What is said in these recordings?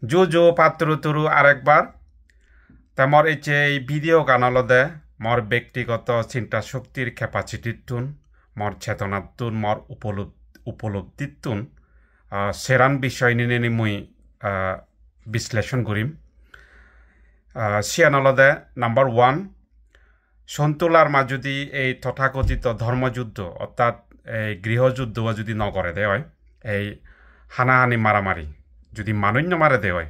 জো পাত্র তুরু আরেকবার তা মর এই ভিডিও গানালদে মর ব্যক্তিগত চিন্তা শক্তির ক্যাপাসিটিতুন মর চেতনাতুন মর উপলব্ধিতুন সেরান বিষয় নিয়ে মুই বিশ্লেষণ করিম সিয়ানলদে নাম্বার 1 সন্তুলার মা যদি এই তথাকথিত ধর্মযুদ্ধ অর্থাৎ এই গৃহযুদ্ধ যদি নগরে দেয় এই হানাহানি মারামারি যদি মানুন্য মারে দেয়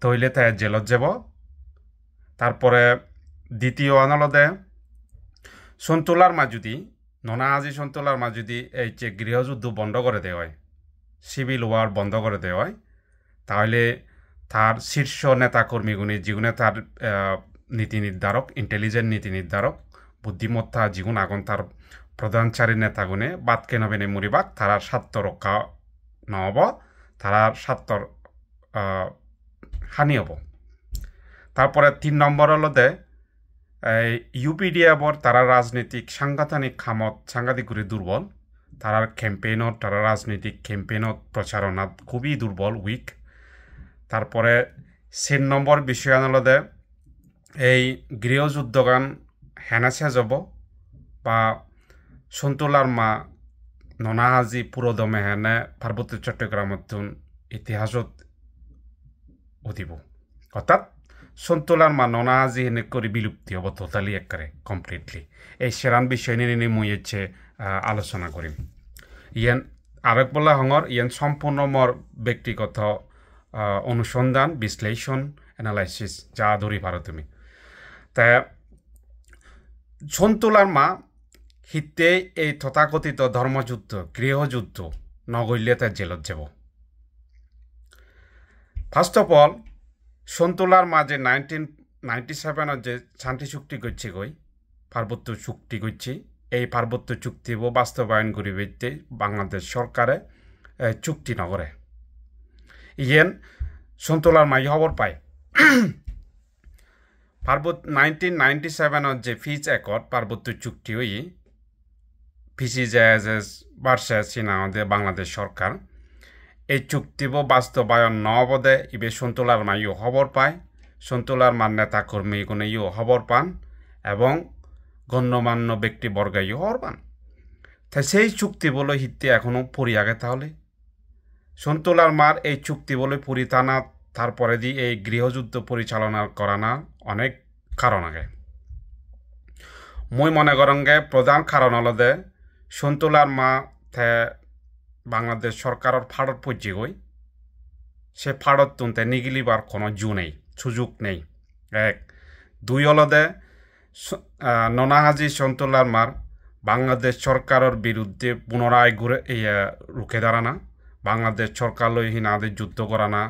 তইলে তাই জেলত যাব তারপরে দ্বিতীয় আনলদে সন্তুলার মা যদি ননাহাজি সন্তুলার মা যদি এই যে গৃহযুদ্ধ বন্ধ করে দেওয়া সিভিল ওয়ার বন্ধ করে দেওয়া তাহলে তার শীর্ষ নেতাকর্মীগুলি যেগুলো তার নীতি নির্ধারক ইন্টেলিজেন্ট নীতি নির্ধারক বুদ্ধিমত্তা যেগুলো আগুন তার প্রধানচারী নেতাগুনে বাদকে নবেনে মরিবাক তারা স্বার্থ রক্ষা নহব তারা স্বার্থর হানি হব তারপরে 3 নম্বর হলদে ইউপিডিএফর তারা রাজনৈতিক সাংগঠনিক খামত সাংঘাতিক করে দুর্বল তারার ক্যাম্পেইনত তারা রাজনৈতিক ক্যাম্পেইনত প্রচারণাত খুবই দুর্বল উইক তারপরে 4 নম্বর বিষয় হলদে এই গৃহযুদ্ধগান হেনাসে যাব বা সন্তুলার মা ননাহাজি পুরোদমে হেনে পার্বত্য চট্টগ্রামত ইতিহাসত উঠিব অর্থাৎ সন্তুলার মা ননাহাজি হেনে করে বিলুপ্তি হব টোটালি একবারে কমপ্লিটলি এই সেরান বিষয় নিয়ে মুই হচ্ছে আলোচনা করিম ইয়ান আরেক বলা হঙর ইয়ান সম্পূর্ণ মর ব্যক্তিগত অনুসন্ধান বিশ্লেষণ অ্যানালাইসিস যা ধরি পারো তুমি তা সন্তুলার মা হিতে এই তথাকথিত ধর্মযুদ্ধ গৃহযুদ্ধ নগইলে তাই জেলত যাব ফার্স্ট অফ অল সন্তুলার মা যে 1997 যে শান্তি চুক্তি করছে গই পার্বত্য চুক্তি করছে এই পার্বত্য চুক্তি বাস্তবায়ন করিবে বাংলাদেশ সরকারে চুক্তি নগরে ইয়েন সন্তুলার মাই খবর পায় 1997 যে ফিজ একট পার্বত্য চুক্তি হই পিসিজেএস ভার্সেস চীনা বাংলাদেশ সরকার এই চুক্তি বাস্তবায়ন নবদে ইবে সন্তুলার মাইও খবর পায় সন্তুলার মান নেতা কর্মী কোনো ইও খবর পান এবং গণ্যমান্য ব্যক্তিবর্গ ইও খবর পান তাই সেই চুক্তি বলে হিতে এখনো পড়ি আগে তাহলে সন্তুলার মার এই চুক্তি বলে পরিতানা তারপরে দিয়ে এই গৃহযুদ্ধ পরিচালনা করানা অনেক কারণ আগে মই মনে করঙ্গে প্রধান কারণ হলদে সন্তুলার মা থে বাংলাদেশ সরকারের ফাড়ত পর্যে গই সে ফাড়ত তুনতে নিগিলিবার কোনো নেই সুযোগ নেই 1 2 হলদে ননাহাজি সন্তুলার মার বাংলাদেশ সরকারের বিরুদ্ধে পুনরায় রুখে দাঁড়ানা বাংলাদেশ সরকার লই হিনাদের যুদ্ধ করানা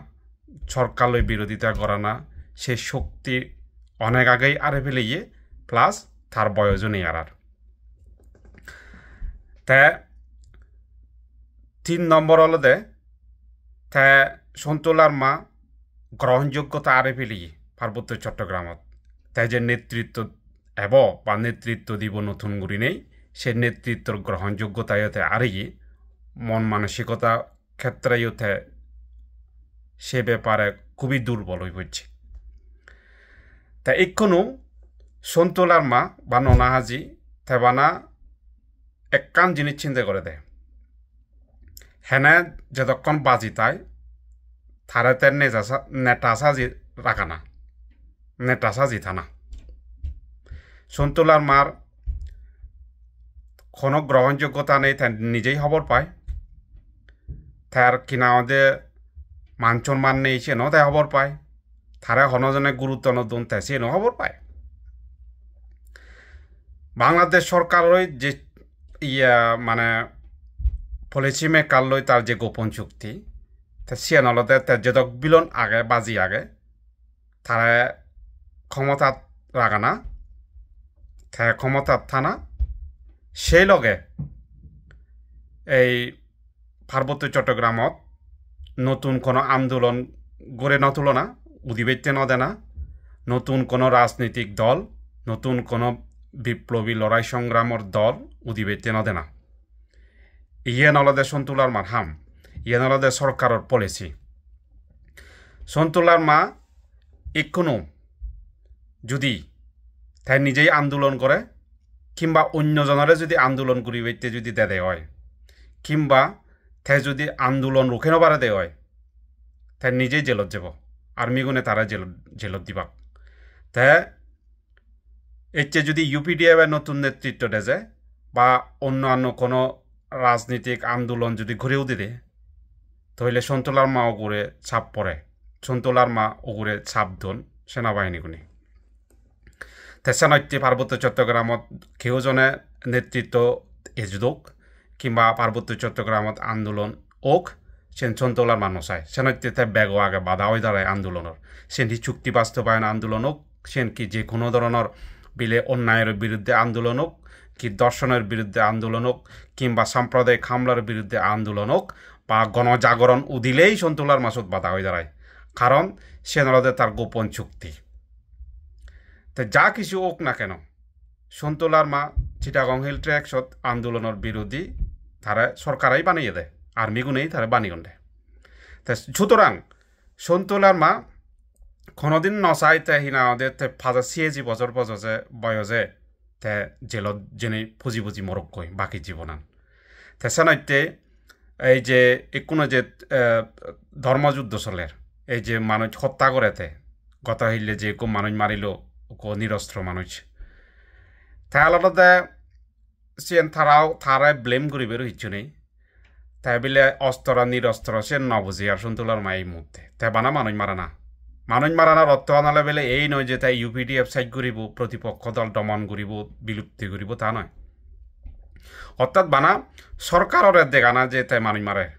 সরকার লই বিরোধিতা করানা সে শক্তি অনেক আগেই আরে ফেলে প্লাস তার বয়সও নেই আর তে 3 নম্বর হলদে তে সন্তুলার মা গ্রহণযোগ্যতা আরে ফেলি পার্বত্য চট্টগ্রামত তাই যে নেতৃত্ব এব বা নেতৃত্ব দিব নতুন গুড়ি নেই সে নেতৃত্বর গ্রহণযোগ্যতা ইতে আরে মন মানসিকতা ক্ষেত্রে ইতে সে ব্যাপারে খুবই দুর্বল হয়ে পড়ছে তা এক্ষণু সন্তুলার মা বা ননাহাজি থেবানা একখান জিনিস চিন্তা করে দেয় হেনে যতক্ষণ বাজি তাই থারেতে নেটা সাজি রাখা না নেটা সাজি থানা সন্তুলার মার কোনো গ্রহণযোগ্যতা নেই তাই নিজেই খবর পায় তার কিনা ওদের মান নেই সে তাই খবর পায় তারা হনজনে গুরুত্ব নতুন তাই সে খবর পায় বাংলাদেশ সরকারের যে মানে পলিসি মেকার লই তার যে গোপন চুক্তি তা সে নলতে তার যে বিলন আগে বাজি আগে তারা ক্ষমতা রাগানা তারা ক্ষমতা থানা সেই লগে এই পার্বত্য চট্টগ্রামত নতুন কোনো আন্দোলন গড়ে নতুলো না উদিবেতে নদে না নতুন কোনো রাজনৈতিক দল নতুন কোনো বিপ্লবী লড়াই সংগ্রামর দল উদিবেতে নদে না ইয়ে নলদে সন্তুলার মার হাম ইয়ে নলদে সরকারের পলিসি সন্তুলার মা এখনো যদি তাই নিজেই আন্দোলন করে কিংবা অন্যজনরে যদি আন্দোলন করিবাইতে যদি দেয় হয় কিংবা তাই যদি আন্দোলন রুখে নবারে দেয় হয় তাই নিজেই জেলত যাব আর্মিগুনে তারা জেলত দিবা তাই এর যদি ইউপিডিএফ নতুন নেতৃত্ব দেয় বা অন্যান্য কোনো রাজনৈতিক আন্দোলন যদি ঘুরেও দিলে তাহলে সন্তুলার মা ওগুরে ছাপ পড়ে সন্তুলার মা ওগুরে ছাপ দন সেনাবাহিনীগুনি তেসানৈত্যে পার্বত্য চট্টগ্রামত কেউজনে নেতৃত্ব এজদোক কিংবা পার্বত্য চট্টগ্রামত আন্দোলন ওক সেন সন্তলার মানুষ হয় সেনৈত্যে বেগো আগে বাধা হয়ে দাঁড়ায় আন্দোলনের সেন কি চুক্তি বাস্তবায়ন আন্দোলন হোক সেন কি যে কোনো ধরনের বিলে অন্যায়ের বিরুদ্ধে আন্দোলন হোক কি দর্শনের বিরুদ্ধে আন্দোলন হোক কিংবা সাম্প্রদায়িক হামলার বিরুদ্ধে আন্দোলন হোক বা গণজাগরণ উদিলেই সন্তলার মাসুদ বাধা হয়ে দাঁড়ায় কারণ সে নলদে তার গোপন চুক্তি তো যা কিছু হোক না কেন সন্তলার মা চিটাগং হিল ট্র্যাকসত আন্দোলনের বিরোধী তারা সরকারাই বানিয়ে দেয় আর্মিগুনেই তারা বানিয়ে দেয় তা সুতরাং সন্তলার মা কোনোদিন নচাইতে হিনা ওদের তে ফাজা সিয়েজি বছর বছরে বয়সে তে জেলত জেনে ফুজি ফুজি মরক কই বাকি জীবনান তে সেনাইতে এই যে কোনো যে ধর্মযুদ্ধ চলের এই যে মানুষ হত্যা করেতে গত হইলে যে কো মানুষ মারিল কো নিরস্ত্র মানুষ তাই আলাদা সেন তারাই ব্লেম করিবে রইছ নেই তাই বলে অস্ত্র নিরস্ত্র সে নবুঝি আর সন্তুলার মা এই মুহূর্তে তাই বানা মানুষ মারানার অর্থ আনালে বেলে এই নয় যে তাই ইউপিডিএফ সাইড করিব প্রতিপক্ষ দল দমন করিব বিলুপ্তি করিব তা নয় অর্থাৎ বানা সরকারের দেখানা যে তাই মানুষ মারে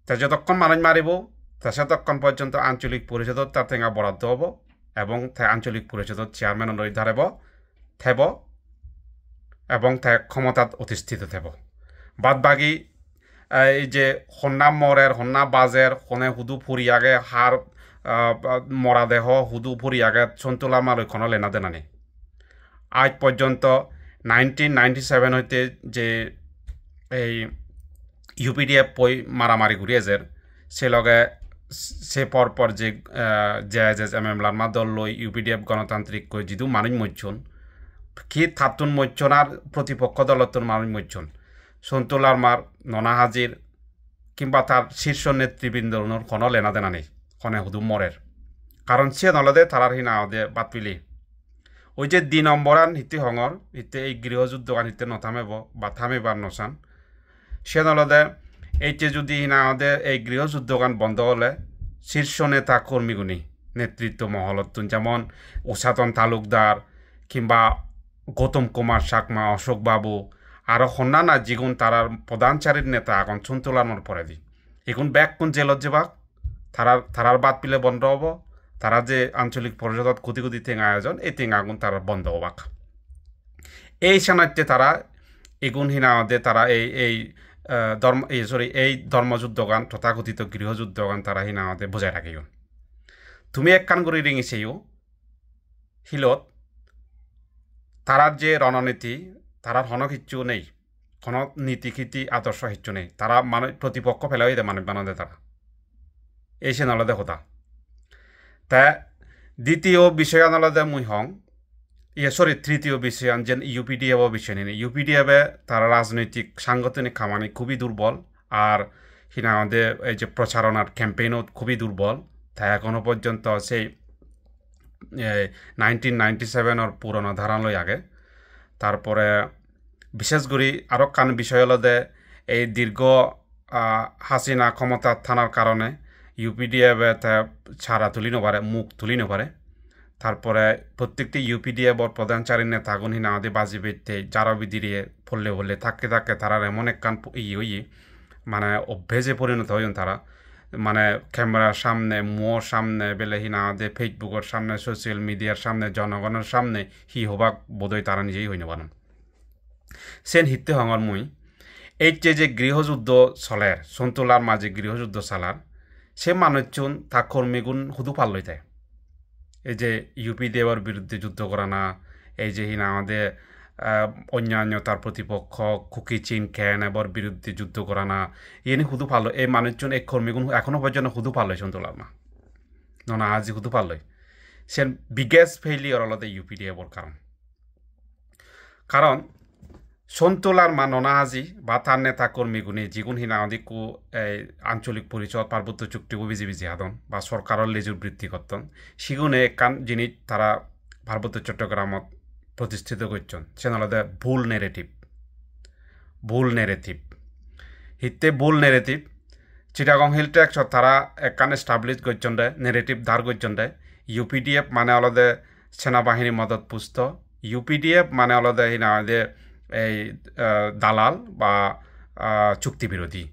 তাই যতক্ষণ মানুষ মারিব তা ততক্ষণ পর্যন্ত আঞ্চলিক পরিষদত তার টেঙা বরাদ্দ হব এবং তাই আঞ্চলিক পরিষদত চেয়ারম্যান নির্ধারিব থেব এবং তাই ক্ষমতাত অধিষ্ঠিত থেব বাদ বাকি এই যে হন্না মরের হন্না বাজের হনে হুদু ফুরিয়াগে হার মরা দেহ হুদু ফুরিয়াগে সন্তলা মালক্ষণ লেনা দেনানি আজ পর্যন্ত 1997 হইতে যে এই ইউপিডিএফ পই মারামারি ঘুরিয়েছে সে লগে সে পরপর যে জেএজএস এম এম লার্মা দল লই ইউপিডিএফ গণতান্ত্রিক কই যিদু মানুষ মরছন কি থাতুন মরছন আর প্রতিপক্ষ দলতন মানুষ মরছন সন্তলার মার ননা হাজির কিংবা তার শীর্ষ নেতৃবৃন্দর কোনো লেনা দেনা নেই কনে হুদুম মরের কারণ সে নলদে তারার হিনা দে বাদ পিলি ওই যে 2 নম্বরান হিতে হঙর হিতে এই গৃহযুদ্ধগান হিতে নথামেব বা থামেবার নসান সে নলদে এইতে যদি হিনা দে এই গৃহযুদ্ধগান বন্ধ হলে শীর্ষ নেতা কর্মীগুনি নেতৃত্ব মহলতুন যেমন উষাতন তালুকদার কিংবা গৌতম কুমার চাকমা অশোক বাবু আর হন্যানা যিগুণ তারার প্রধানচারীর নেতা এখন সন্তলানোর পরে দি এখন ব্যাগ কোন জেলত যাবাক তারার বাদ পিলে বন্ধ হব তারা যে আঞ্চলিক পরিষদত কুতি কুতি টেঙা আয়োজন এই টেঙা আগুন তারা বন্ধ হবাক এই সানাইতে তারা এগুন হিনাদে তারা এই ধর্মযুদ্ধগান তথাকথিত গৃহযুদ্ধগান তারা হিনাদে বোঝাই রাখিও তুমি এক কান করে রিঙিছেও হিলত তারার যে রণনীতি তারার হন কিচ্ছু নেই কোনো নীতিখিতি আদর্শ কিচ্ছু নেই তারা মানে প্রতিপক্ষ ফেলাই দেয় মানব বানাদে তারা এই সে নলদে কথা তা দ্বিতীয় বিষয় আনালদে মুই হং তৃতীয় বিষয় যেন ইউপিডিএফ বিষয় নিয়ে ইউপিডিএফে তারা রাজনৈতিক সাংগঠনিক খামানি খুবই দুর্বল আর হিনাদে এই যে প্রচারণার ক্যাম্পেইনও খুবই দুর্বল তাই এখনো পর্যন্ত সেই 1997 পুরনো ধারালয় আগে তারপরে বিশেষ করে আরও কান বিষয় হলো যে এই দীর্ঘ হাসিনা ক্ষমতা থানার কারণে ইউপিডিএফ ছাড়া তুলি নপারে মুখ তুলি নপারে তারপরে প্রত্যেকটি ইউপিডিএফর প্রধানচারী নেতাগুন হিনা আমাদের বাজি বেঁধতে যারা বিদিরিয়ে ফললে থাকতে তারা এমন এক কান মানে অভ্যেসে পরিণত হইন তারা মানে ক্যামেরার সামনে মোর সামনে বেলে হিনা আমাদের ফেসবুকের সামনে সোশ্যাল মিডিয়ার সামনে জনগণের সামনে হবাক বোধহয় তারা নিজেই হইন পারেন সেন হিতে হঙর মুই এই যে গৃহযুদ্ধ চলের সন্তলার মাঝে গৃহযুদ্ধ চালার সে মানুষজন তা কর্মীগুণ হুদু পাল লইতে এই যে ইউপিডিএফের বিরুদ্ধে যুদ্ধ করা না এই যে হিনা আমাদের অন্যান্য তার প্রতিপক্ষ কুকি চীন ক্যান এবার বিরুদ্ধে যুদ্ধ করা না এনে শুধু ভালো এই মানুষজন এই কর্মীগুণ এখনো পর্যন্ত শুধু ভালো সন্তুলার মা ননা আজি শুধু ভালো সে বিগেস্ট ফেইলিয়র আলাদা ইউপিডিএফর কারণ সন্তুলার মা ননা আজি বা তার নেতা কর্মীগুণী যিগুণ হিনাদিকু এই আঞ্চলিক পরিষদ পার্বত্য চুক্তি বিজি বিজি হাদন বা সরকারের লেজুর বৃদ্ধি করতেন সিগুণে একান যিনি তারা পার্বত্য চট্টগ্রামত প্রতিষ্ঠিত করছেন সেন আলাদা ভুল নেরেটিভ হিতে ভুল নেরেটিভ চিটাগং হিল ট্যাক্সত তারা একান এস্টাবলিশ করছেন নেরেটিভ ধার করছেন ইউপিডিএফ মানে আলাদা সেনাবাহিনী মদত পুস্ত ইউপিডিএফ মানে আলাদা হিনাদে এই দালাল বা চুক্তিবিরোধী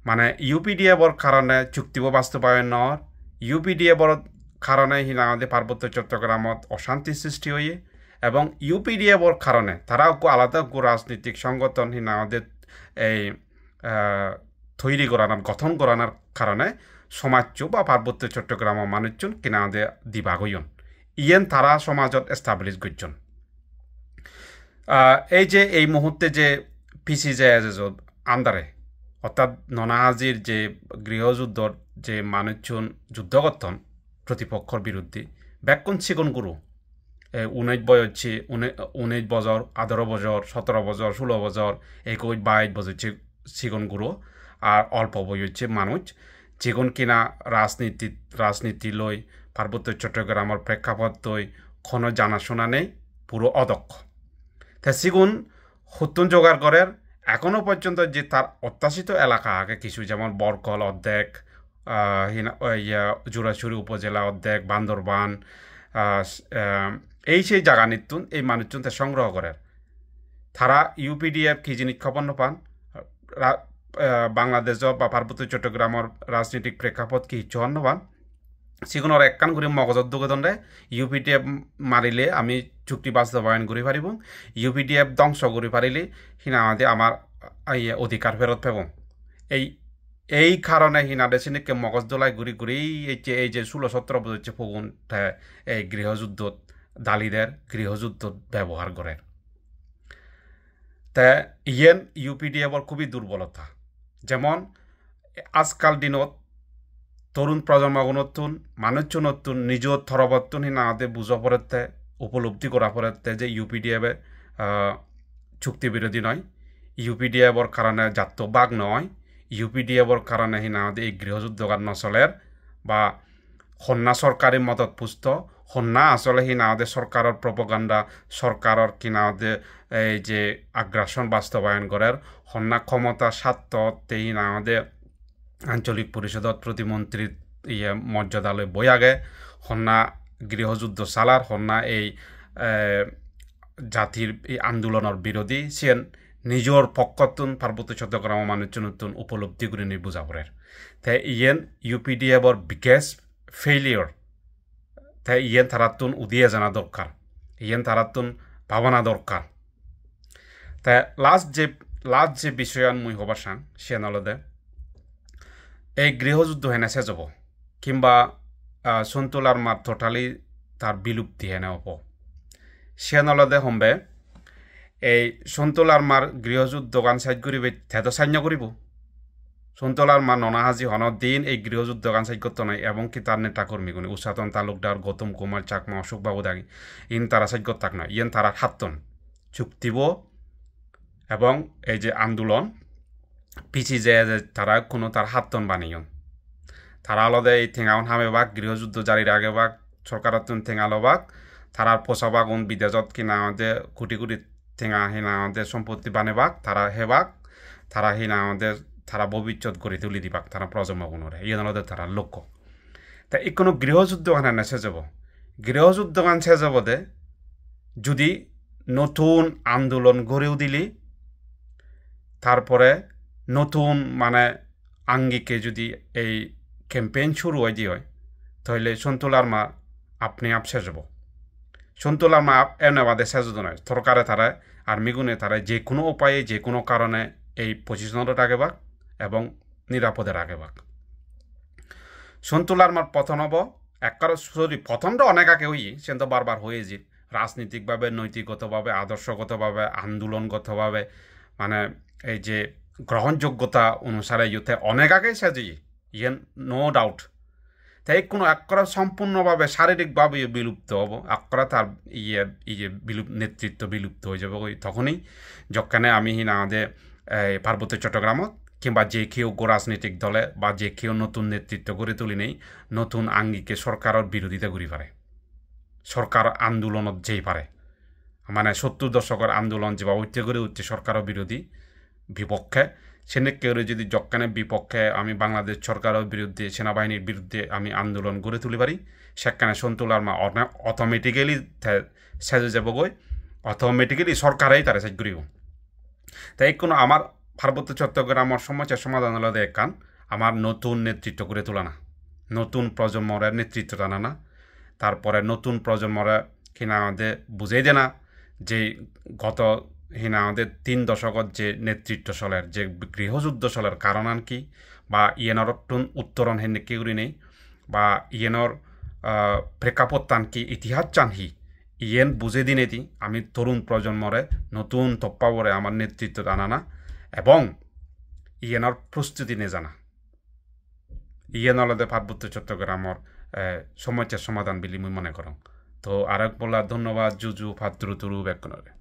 মানে ইউপিডিএফর কারণে চুক্তিব বাস্তবায়ন নর ইউপিডিএফর কারণে হিনাদে পার্বত্য চট্টগ্রামত অশান্তি সৃষ্টি হয়ে এবং ইউপিডিএফর কারণে তারাও আলাদা রাজনৈতিক সংগঠন হিনাদের এই তৈরি করানোর গঠন করানোর কারণে সমাজ বা পার্বত্য চট্টগ্রামের মানুষজন কিনাদে দিবাগ হইন ইয়েন তারা সমাজত এস্টাবলিশ করছেন এই যে এই মুহূর্তে যে পিসি যে আন্দারে অর্থাৎ ননাহাজির যে গৃহযুদ্ধর যে মানুষজন যুদ্ধ করতেন প্রতিপক্ষর বিরুদ্ধে ব্যাকুণ সিগুন গুরু 19 বয়স 19 বছর 18 বছর 17 বছর 16 বছর 21 22 বছর সিগুন গুরু আর অল্প বয়স মানুষ যেগুন কিনা রাজনীতি লই পার্বত্য চট্টগ্রামের প্রেক্ষাপট লই কোনো জানাশোনা নেই পুরো অদক্ষ তা সিগুন হুতুন জোগাড় করের এখনো পর্যন্ত যে তার অত্যাশিত এলাকা আগে কিছু যেমন বরকল অর্ধেক জোড়াছড়ি উপজেলা অর্ধেক বান্দরবান এই সেই জায়গা নিতুন এই মানুষজন তা সংগ্রহ করেন তারা ইউপিডিএফ কি জিনিস খবর পান বাংলাদেশ বা পার্বত্য চট্টগ্রামের রাজনৈতিক প্রেক্ষাপট কি চুয়ান্ন পান সিগুণর একখান করে মগজত দুগদণ্ডে ইউপিডিএফ মারিলে আমি চুক্তি বাস্তবায়ন করে পারিব ইউপিডিএফ ধ্বংস করে পারিলে হিনাদে আমার অধিকার ফেরত পাব এই কারণে হিনাদে সিনিকে মগজ দোলাই ঘুরি ঘুরি এই যে 16-17 বছর যে ফগুন এই গৃহযুদ্ধত দালিদের গৃহযুদ্ধ ব্যবহার করে তা ইয়েন ইউপিডিএফর খুবই দুর্বলতা যেমন আজকাল দিনত তরুণ প্রজন্মগুণতুন মানুষজনতুন নিজ থরবতুন হিনাদে বুঝা পড়তে উপলব্ধি করা পড়তে যে ইউপিডিএফে চুক্তিবিরোধী নয় ইউপিডিএফর কারণে জাত্যবাগ নয় ইউপিডিএফর কারণে হিনাদে এই গৃহযুদ্ধকার নচলের বা সন্না সরকারি মদত পুষ্ট সন্না আসলে হিনাদে সরকারের প্রপগান্ডা সরকারের কিনাদে এই যে আগ্রাসন বাস্তবায়ন করার সন্না ক্ষমতা স্বার্থতে হিনাদে আঞ্চলিক পরিষদত প্রতিমন্ত্রী মর্যাদালৈ বই আগে সন্না গৃহযুদ্ধ চালার সন্না এই জাতির এই আন্দোলনের বিরোধী সিয়েন নিজের পক্ষতুন পার্বত্য চট্টগ্রামের মানুষজন উপলব্ধি করে বুঝা পড়ে তাই ইয়েন ইউপিডিএফর বিগেস্ট ফেইলিয়র তাই ইয়েন তারাতুন উদিয়ে জানা দরকার ইয়েন তারাতুন ভাবনা দরকার তাই লাস্ট যে বিষয়ান মুই হবার চাং সিয়েন আলাদা এই গৃহযুদ্ধ হেনে শেষ হব কিংবা সন্তুলার মার টোটালি তার বিলুপ্তি হেনে হব সিয়েন আলাদা হম্বে এই সন্তুলার মার গৃহযুদ্ধ গান সাইড করিবে থেতো সান্য করিব সন্তুলার মা ননাহাজি হনর দিন এই গৃহযুদ্ধ গান সাইড করতে নাই এবং কি তার নেতা কর্মীগুলি উষাতন তালুকদার গৌতম কুমার চাকমা অশোকবাবু দাগি ইন তারা সাইড করতাক নয় ইয়েন তারা হাতন চুক্তিব এবং এই যে আন্দোলন পিছি যে তারা কোনো তার হাতন বানিয়ন তারা আলাদা এই ঠেঙাউন হামেবাক গৃহযুদ্ধ জারির আগেবাক সরকারাতুন ঠেঙালবাক তারার পোষাবাক বিদেশত কিনা আমাদের কোটি কোটি ঠেঙা হিনা আমাদের সম্পত্তি বানেবাক তারা হেবাক তারা হিনা আমাদের তারা ভবিষ্যৎ গড়ে তুলি দিবাক তারা প্রজন্মগুণরে ইয়ে আলাদা তারা লক্ষ্য তা এই কোনো গৃহযুদ্ধ গান শেষ যাব গৃহযুদ্ধ গান শেষ যাব দে যদি নতুন আন্দোলন গড়েও দিলি তারপরে নতুন মানে আঙ্গিকে যদি এই ক্যাম্পেইন শুরু হয় দিয়ে হয় তাহলে সন্তুলার মা আপনি আপ শেষ হব সন্তুলার মা এমনি বাদে শেষ হতো নয় সরকারে তারা আর্মিগুনে তারা যে কোনো উপায়ে যে কোনো কারণে এই পজিশনত রাখেবাক এবং নিরাপদে রাখেবাক সন্তুলার মার পতন হব একবার সরি পতনটা অনেক আগে হই সে তো বারবার হয়ে যে রাজনীতিকভাবে নৈতিকগতভাবে আদর্শগতভাবে আন্দোলনগতভাবে মানে এই যে গ্রহণযোগ্যতা অনুসারে ইউতে অনেক আগেই সাজি ইয়ে নো ডাউট তাই কোনো একরা সম্পূর্ণভাবে শারীরিকভাবে বিলুপ্ত হব একরা তার নেতৃত্ব বিলুপ্ত হয়ে যাবে ওই তখনই যখানে আমি আমাদের পার্বত্য চট্টগ্রামত কিংবা যে কেউ রাজনৈতিক দলে বা যে কেউ নতুন নেতৃত্ব গড়ে তুলি নেই নতুন আঙ্গিকে সরকারের বিরোধিতা করি পারে সরকার আন্দোলনত যেই পারে মানে ৭০ দশকের আন্দোলন যে ঐক্য করে উঠছে সরকারের বিরোধী বিপক্ষে সেনে কেউ যদি যখানে বিপক্ষে আমি বাংলাদেশ সরকারের বিরুদ্ধে সেনাবাহিনীর বিরুদ্ধে আমি আন্দোলন গড়ে তুলি পারি সেখানে সন্তুলার মা অটোমেটিক্যালি সেজে যাব গই অটোমেটিক্যালি সরকারেই তারা সেজ করিব তাই কোনো আমার পার্বত্য চট্টগ্রামের সমস্যার সমাধান হলো দেখান আমার নতুন নেতৃত্ব করে তোলা না নতুন প্রজন্মরের নেতৃত্ব টানা না তারপরে নতুন প্রজন্মরা কিনা আমাদের বুঝেই দে না যে গত হিনা আমাদের ৩ দশকত যে নেতৃত্ব চলের যে গৃহযুদ্ধ চলের কারণ আন কি বা ইয়েনর উত্তরণ হেন কি করি নেই বা ইয়েনর প্রেক্ষাপট টান কি ইতিহাস চানহি ইয়েন বুঝে দিনে দি আমি তরুণ প্রজন্মরে নতুন তপ্পাবরে আমার নেতৃত্ব টানা না এবং ইয়েনর প্রস্তুতি নে জানা ইয়ে নলদে পার্বত্য চট্টগ্রামর সমস্যার সমাধান বলে মুই মনে করো তো আরেক বলা ধন্যবাদ জুজু ফাদ্রু তুরু বেকনরে